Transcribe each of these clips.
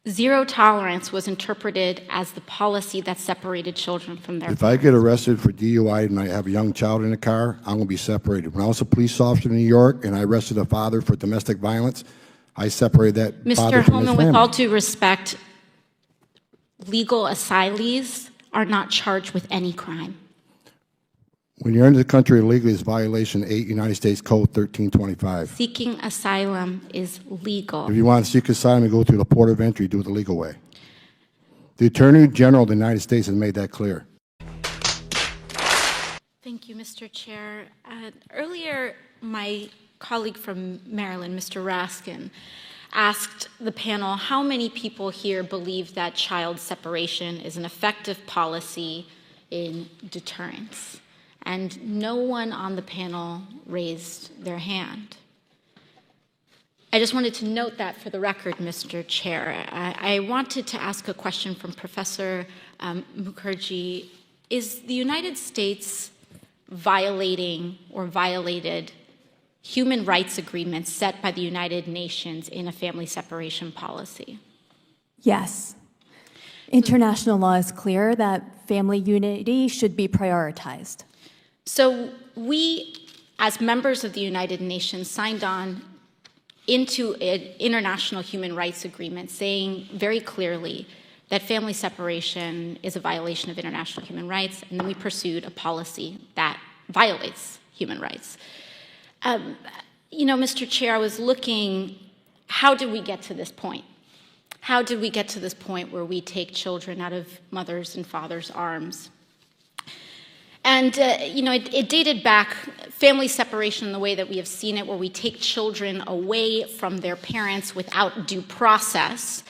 Zero tolerance was interpreted as the policy that separated children from their If I get arrested for DUI and I have a young child in the car, I'm going to be separated. When I was a police officer in New York and I arrested a father for domestic violence, I separated that father Mr. from his Holman, family. with all due respect, legal asylees are not charged with any crime. When you're into the country illegally, it's violation 8 United States Code 1325. Seeking asylum is legal. If you want to seek asylum, you go through the port of entry, do it the legal way. The Attorney General of the United States has made that clear. Thank you, Mr. Chair. Earlier, my colleague from Maryland, Mr. Raskin, asked the panel how many people here believe that child separation is an effective policy in deterrence. And no one on the panel raised their hand. I just wanted to note that for the record, Mr. Chair. I wanted to ask a question from Professor Mukherjee. Is the United States violating or violated human rights agreements set by the United Nations in a family separation policy? Yes. International law is clear that family unity should be prioritized. So we, as members of the United Nations, signed on into an international human rights agreement saying very clearly that family separation is a violation of international human rights, and then we pursued a policy that violates human rights. Mr. Chair, I was looking, how did we get to this point? How did we get to this point where we take children out of mothers' and fathers' arms? And, it dated back, family separation in the way that we have seen it, where we take children away from their parents without due process,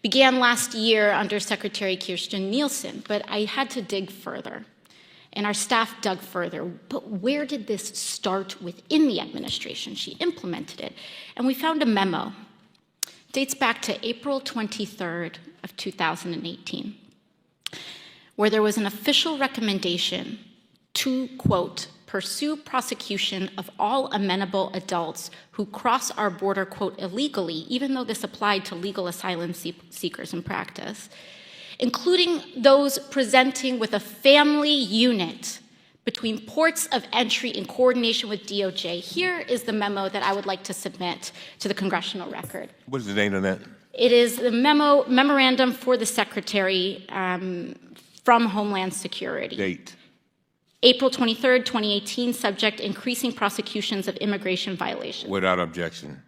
began last year under Secretary Kirstjen Nielsen. But I had to dig further, and our staff dug further. But where did this start within the administration? She implemented it. And we found a memo. It dates back to April 23rd of 2018, where there was an official recommendation to, quote, pursue prosecution of all amenable adults who cross our border, quote, illegally, even though this applied to legal asylum seekers in practice, including those presenting with a family unit between ports of entry in coordination with DOJ. Here is the memo that I would like to submit to the congressional record. What is the date on that? It is the memorandum for the Secretary from Homeland Security. Date. April 23rd, 2018, subject increasing prosecutions of immigration violations. Without objection.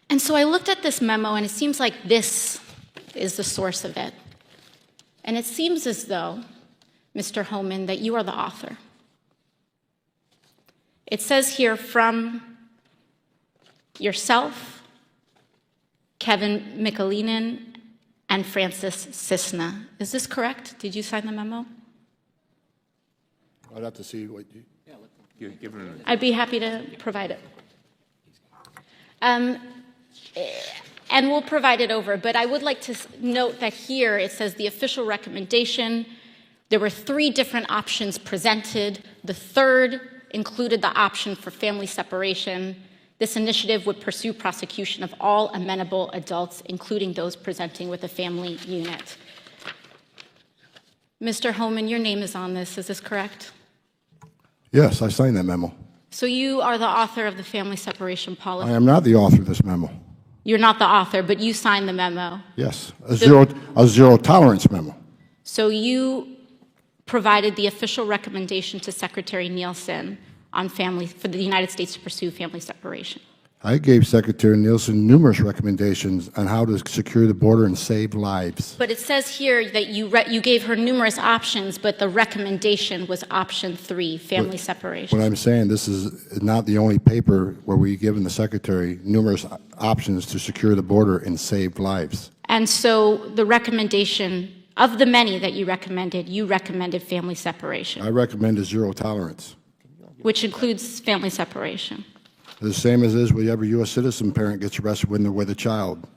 And so I looked at this memo, and it seems like this is the source of it. And it seems as though, Mr. Holman, that you are the author. It says here from yourself, Kevin Michalinen, and Francis Cisna. Is this correct? Did you sign the memo? I'd have to see what you... Give it I'd be happy to provide it. And we'll provide it over, but I would like to note that here it says the official recommendation. There were 3 different options presented. The third included the option for family separation. This initiative would pursue prosecution of all amenable adults, including those presenting with a family unit. Mr. Holman, your name is on this. Is this correct? Yes, I signed that memo. So you are the author of the family separation policy? I am not the author of this memo. You're not the author, but you signed the memo. Yes, a zero tolerance memo. So you provided the official recommendation to Secretary Nielsen on for the United States to pursue family separation. I gave Secretary Nielsen numerous recommendations on how to secure the border and save lives. But it says here that you gave her numerous options, but the recommendation was option 3, family separation. What I'm saying, this is not the only paper where we've given the Secretary numerous options to secure the border and save lives. And so the recommendation, of the many that you recommended family separation. I recommended zero tolerance. Which includes family separation. The same as is with every U.S. citizen parent gets arrested when they're with a child.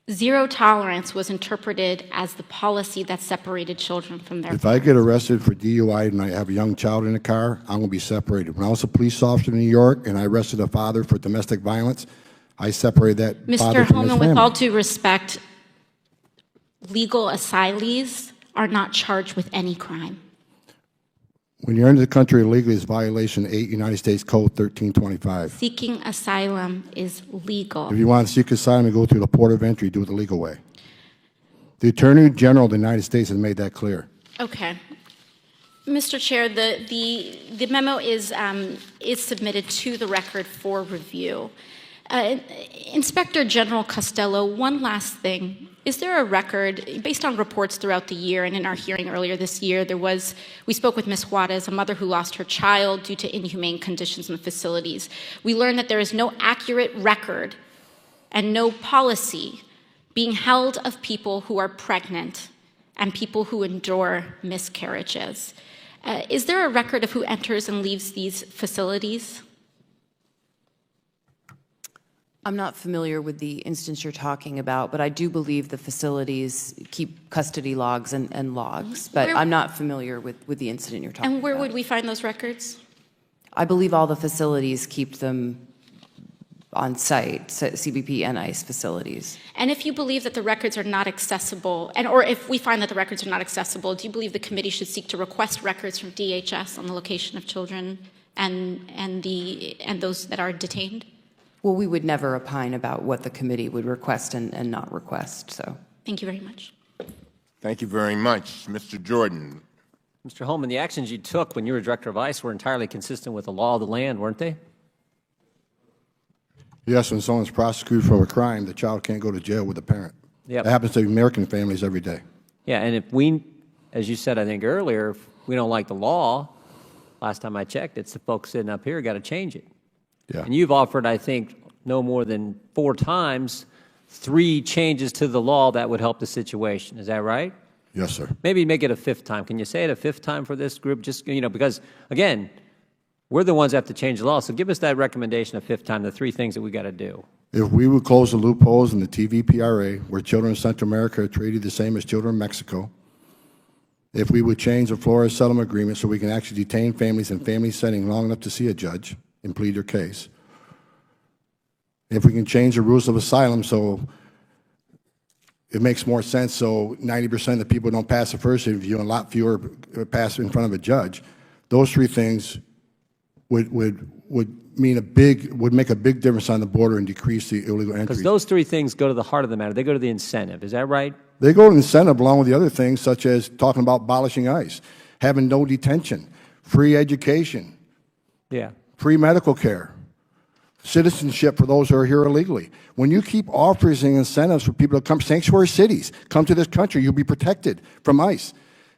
Zero tolerance was interpreted as the policy that separated children from their If I get arrested for DUI and I have a young child in the car, I'm going to be separated. When I was a police officer in New York and I arrested a father for domestic violence, I separated that father Mr. from his Holman, with all family. due respect, legal asylees are not charged with any crime. When you enter the country illegally, it's violation 8 United States Code 1325. Seeking asylum is legal. If you want to seek asylum and go through the port of entry, do it the legal way. The Attorney General of the United States has made that clear. Okay. Mr. Chair, the memo is submitted to the record for review. Inspector General Costello, one last thing. Is there a record, based on reports throughout the year, and in our hearing earlier this year, we spoke with Ms. Juarez, a mother who lost her child due to inhumane conditions in the facilities. We learned that there is no accurate record and no policy being held of people who are pregnant and people who endure miscarriages. Is there a record of who enters and leaves these facilities? I'm not familiar with the instance you're talking about, but I do believe the facilities keep custody logs and logs, but I'm not familiar with the incident you're talking about. And where would we find those records? I believe all the facilities keep them on site, CBP and ICE facilities. And if you believe that the records are not accessible, or if we find that the records are not accessible, do you believe the committee should seek to request records from DHS on the location of children and those that are detained? Well, we would never opine about what the committee would request and not request, so. Thank you very much. Thank you very much. Mr. Jordan. Mr. Holman, the actions you took when you were director of ICE were entirely consistent with the law of the land, weren't they? Yes, when someone's prosecuted for a crime, the child can't go to jail with the parent. Yep. That happens to American families every day. Yeah, and if we, as you said, I think earlier, if we don't like the law, last time I checked, it's the folks sitting up here got to change it. Yeah. And you've offered, I think, no more than 4 times, 3 changes to the law that would help the situation. Is that right? Yes, sir. Maybe make it a 5th time. Can you say it a 5th time for this group? Just, because, again, we're the ones that have to change the law. So give us that recommendation a 5th time, the 3 things that we got to do. If we would close the loopholes in the TVPRA, where children in Central America are treated the same as children in Mexico, if we would change the Florida settlement agreement so we can actually detain families in family setting long enough to see a judge and plead their case, if we can change the rules of asylum so it makes more sense so 90% of the people don't pass the first interview and a lot fewer pass in front of a judge, those 3 things would make a big difference on the border and decrease the illegal entry. Because those 3 things go to the heart of the matter. They go to the incentive. Is that right? They go to incentive along with the other things, such as talking about abolishing ICE, having no detention, free education, Yeah. free medical care, citizenship for those who are here illegally. When you keep offering incentives for people to come, sanctuary cities, come to this country, you'll be protected from ICE.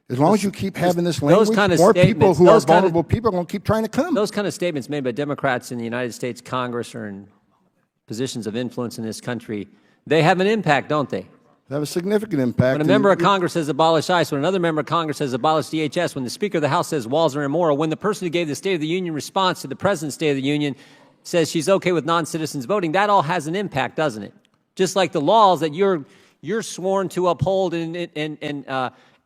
As long as you keep having this language, more people who are vulnerable people are going to keep trying to come. Those kind of statements made by Democrats in the United States Congress or in positions of influence in this country, they have an impact, don't they? They have a significant impact. When a member of Congress says abolish ICE, when another member of Congress says abolish DHS, when the Speaker of the House says walls are immoral, when the person who gave the State of the Union response to the President's State of the Union says she's okay with non-citizens voting, that all has an impact, doesn't it? Just like the laws that you're sworn to uphold and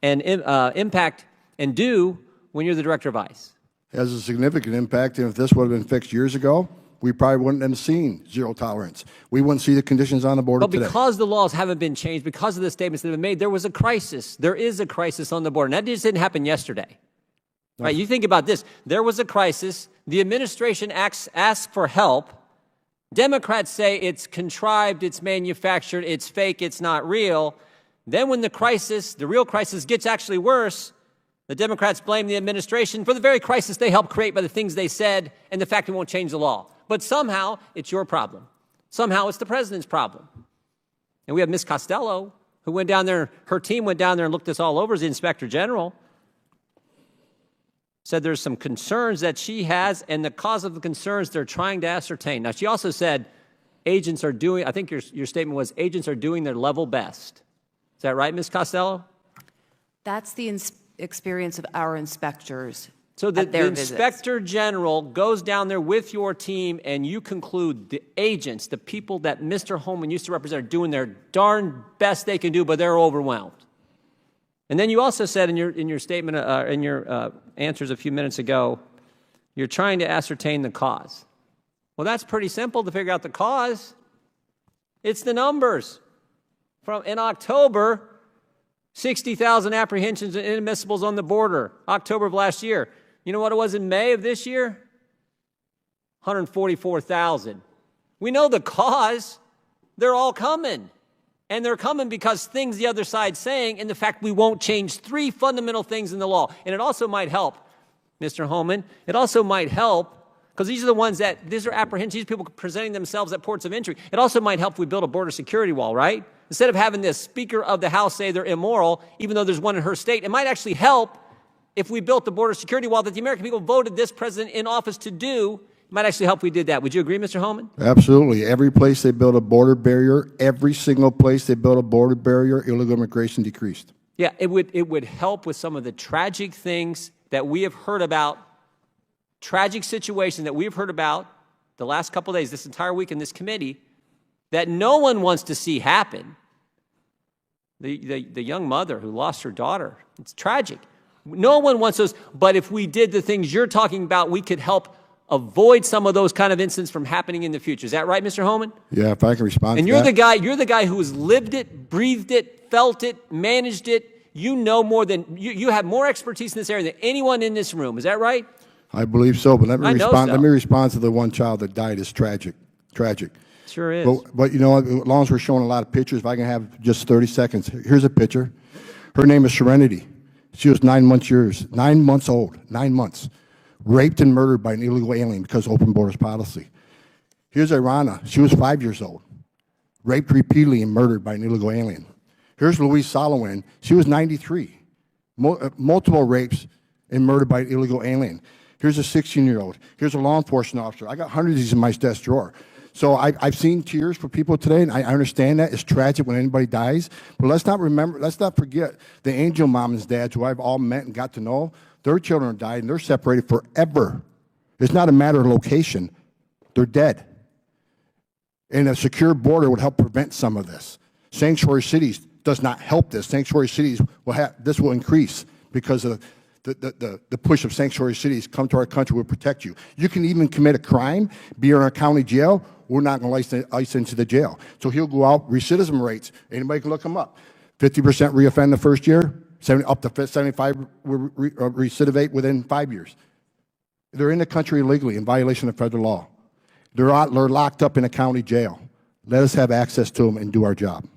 impact and do when you're the director of ICE. It has a significant impact, and if this would have been fixed years ago, we probably wouldn't have seen zero tolerance. We wouldn't see the conditions on the border But today. because the laws haven't been changed, because of the statements that have been made, there was a crisis. There is a crisis on the border. And that just didn't happen yesterday. Right? You think about this. There was a crisis. The administration asks for help. Democrats say it's contrived, it's manufactured, it's fake, it's not real. Then when the real crisis gets actually worse, the Democrats blame the administration for the very crisis they helped create by the things they said and the fact it won't change the law. But somehow it's your problem. Somehow it's the president's problem. And we have Ms. Costello, who went down there, her team went down there and looked this all over as the inspector general, said there's some concerns that she has, and the cause of the concerns they're trying to ascertain. Now, she also said agents are doing, I think your statement was, agents are doing their level best. Is that right, Ms. Costello? That's the experience of our inspectors. So the inspector general goes down there with your team, and you conclude the agents, the people that Mr. Holman used to represent, are doing their darn best they can do, but they're overwhelmed. And then you also said in your statement, in your answers a few minutes ago, you're trying to ascertain the cause. Well, that's pretty simple to figure out the cause. It's the numbers. In October, 60,000 apprehensions and inadmissibles on the border, October of last year. You know what it was in May of this year? 144,000. We know the cause. They're all coming. And they're coming because things the other side's saying, and the fact we won't change three fundamental things in the law. And it also might help, Mr. Holman, it also might help, because these are the ones these are apprehensions, these people presenting themselves at ports of entry. It also might help if we build a border security wall, right? Instead of having the Speaker of the House say they're immoral, even though there's one in her state, it might actually help if we built the border security wall that the American people voted this president in office to do. It might actually help if we did that. Would you agree, Mr. Holman? Absolutely. Every place they build a border barrier, every single place they build a border barrier, illegal immigration decreased. Yeah, it would help with some of the tragic things that we have heard about, tragic situation that we've heard about the last couple of days, this entire week in this committee, that no one wants to see happen. The young mother who lost her daughter, it's tragic. No one wants those, but if we did the things you're talking about, we could help avoid some of those kind of incidents from happening in the future. Is that right, Mr. Holman? Yeah, if I can respond and to you're that. you're the guy who has lived it, breathed it, felt it, managed it. You know more than, you have more expertise in this area than anyone in this room. Is that right? I believe so, but let me respond. so. Let me respond to the one child that died. It's tragic. Tragic. Sure is. But you know, as long as we're showing a lot of pictures, if I can have just 30 seconds. Here's a picture. Her name is Serenity. She was 9 months old, 9 months. Raped and murdered by an illegal alien because of open borders policy. Here's Irana. She was 5 years old. Raped repeatedly and murdered by an illegal alien. Here's Louise Solowin. She was 93. Multiple rapes and murdered by an illegal alien. Here's a 16-year-old. Here's a law enforcement officer. I got hundreds of these in my desk drawer. So I've seen tears for people today, and I understand that. It's tragic when anybody dies. But let's not forget the angel moms and dads who I've all met and got to know. Their children died, and they're separated forever. It's not a matter of location. They're dead. And a secure border would help prevent some of this. Sanctuary cities does not help this. Sanctuary cities this will increase because of the push of sanctuary cities. Come to our country, we'll protect you. You can even commit a crime, be in our county jail. We're not going to ice into the jail. So he'll go out. Recidivism rates, anybody can look them up. 50% reoffend the first year, up to 75 recidivate within 5 years. They're in the country illegally in violation of federal law. They're locked up in a county jail. Let us have access to them and do our job.